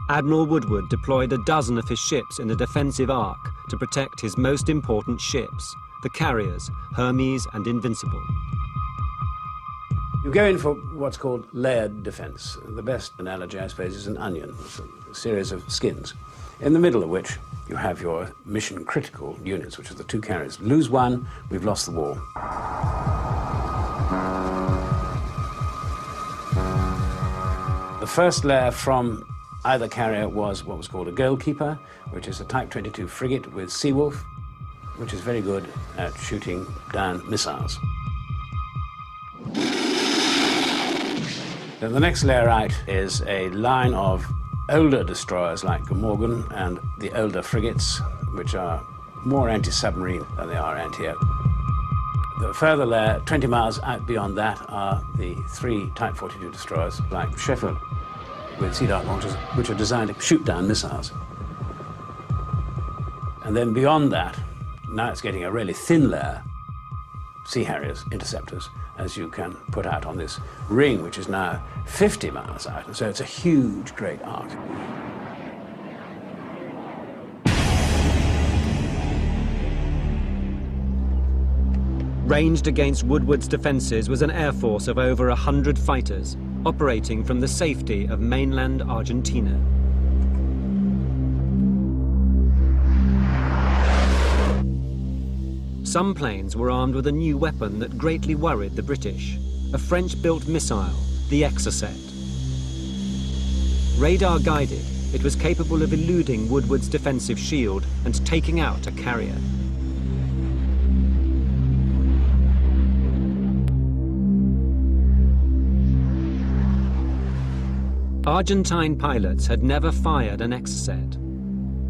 Admiral Woodward deployed a dozen of his ships in the defensive arc to protect his most important ships, the carriers Hermes and Invincible. You go in for what's called layered defense. The best analogy, I suppose, is an onion. It's a series of skins, in the middle of which you have your mission-critical units, which are the two carriers. Lose one, we've lost the war. The first layer from either carrier was what was called a goalkeeper, which is a Type 22 frigate with Seawolf, which is very good at shooting down missiles. Then the next layer out is a line of older destroyers like Glamorgan and the older frigates, which are more anti-submarine than they are anti-air. The further layer, 20 miles out beyond that, are the three Type 42 destroyers like Sheffield with Sea Dart launchers, which are designed to shoot down missiles. And then beyond that, now it's getting a really thin layer, Sea Harriers, interceptors, as you can put out on this ring, which is now 50 miles out. And so it's a huge, great arc. Ranged against Woodward's defences was an air force of over 100 fighters, operating from the safety of mainland Argentina. Some planes were armed with a new weapon that greatly worried the British, a French-built missile, the Exocet. Radar-guided, it was capable of eluding Woodward's defensive shield and taking out a carrier. Argentine pilots had never fired an Exocet.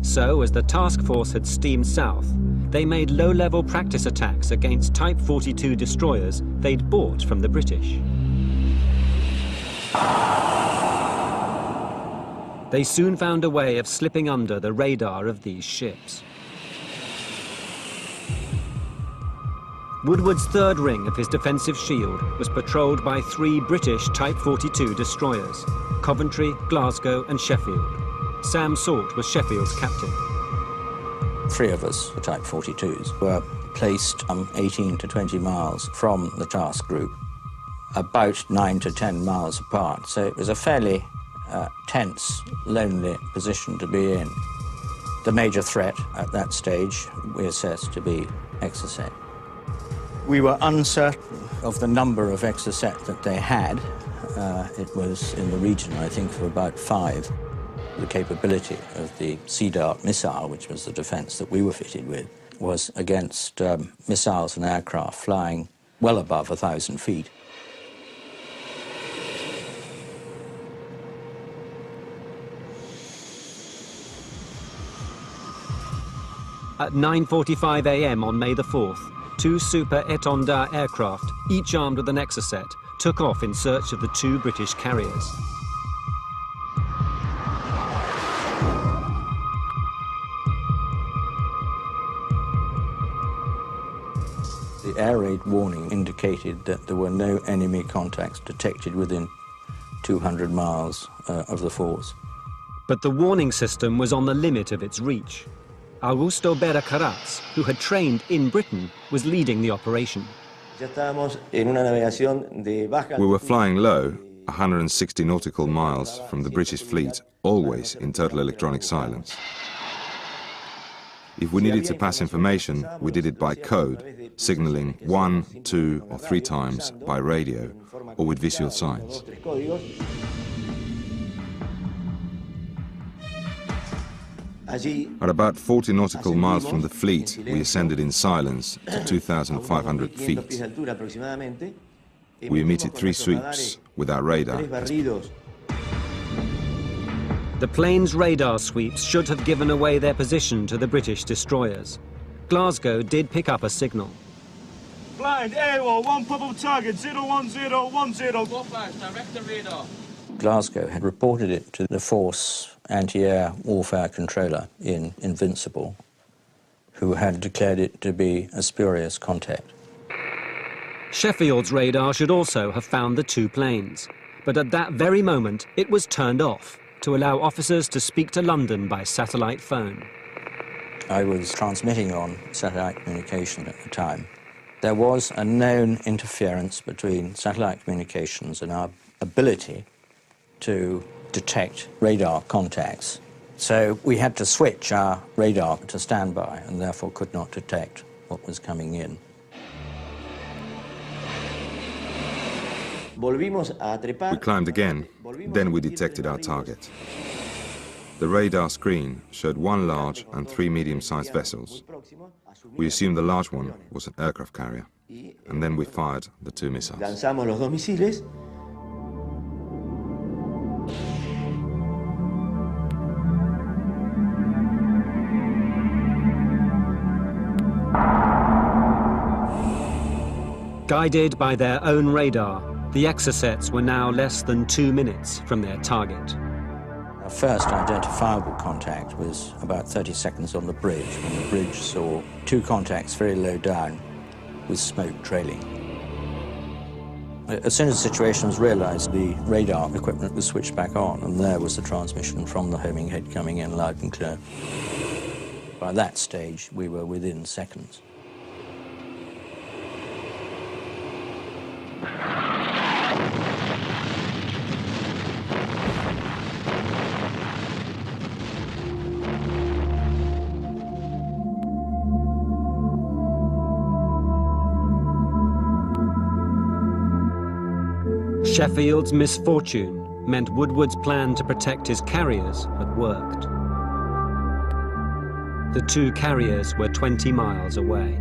So, as the task force had steamed south, they made low-level practice attacks against Type 42 destroyers they'd bought from the British. They soon found a way of slipping under the radar of these ships. Woodward's third ring of his defensive shield was patrolled by three British Type 42 destroyers, Coventry, Glasgow and Sheffield. Sam Salt was Sheffield's captain. Three of us, the Type 42s, were placed 18 to 20 miles from the task group, about 9 to 10 miles apart. So it was a fairly tense, lonely position to be in. The major threat at that stage we assessed to be Exocet. We were uncertain of the number of Exocet that they had. It was in the region, I think, of about 5. The capability of the Sea Dart missile, which was the defense that we were fitted with, was against missiles and aircraft flying well above 1,000 feet. At 9:45 a.m. on May the 4th, two Super Étendard aircraft, each armed with an Exocet, took off in search of the two British carriers. The air raid warning indicated that there were no enemy contacts detected within 200 miles of the force. But the warning system was on the limit of its reach. Augusto Berra Caraz, who had trained in Britain, was leading the operation. We were flying low, 160 nautical miles from the British fleet, always in total electronic silence. If we needed to pass information, we did it by code, signaling 1, 2 or 3 times by radio or with visual signs. At about 40 nautical miles from the fleet, we ascended in silence to 2,500 feet. We emitted 3 sweeps with our radar. The plane's radar sweeps should have given away their position to the British destroyers. Glasgow did pick up a signal. Blind, AWOL, 1 probable target, 01010. Go flash, direct the radar. Glasgow had reported it to the force anti-air warfare controller in Invincible, who had declared it to be a spurious contact. Sheffield's radar should also have found the two planes, but at that very moment it was turned off, to allow officers to speak to London by satellite phone. I was transmitting on satellite communication at the time. There was a known interference between satellite communications and our ability to detect radar contacts. So we had to switch our radar to standby and therefore could not detect what was coming in. We climbed again, then we detected our target. The radar screen showed 1 large and 3 medium-sized vessels. We assumed the large one was an aircraft carrier, and then we fired the 2 missiles. Guided by their own radar, the Exocets were now less than 2 minutes from their target. Our first identifiable contact was about 30 seconds on the bridge, when the bridge saw 2 contacts very low down with smoke trailing. As soon as the situation was realized, the radar equipment was switched back on, and there was the transmission from the homing head coming in loud and clear. By that stage, we were within seconds. Sheffield's misfortune meant Woodward's plan to protect his carriers had worked. The 2 carriers were 20 miles away.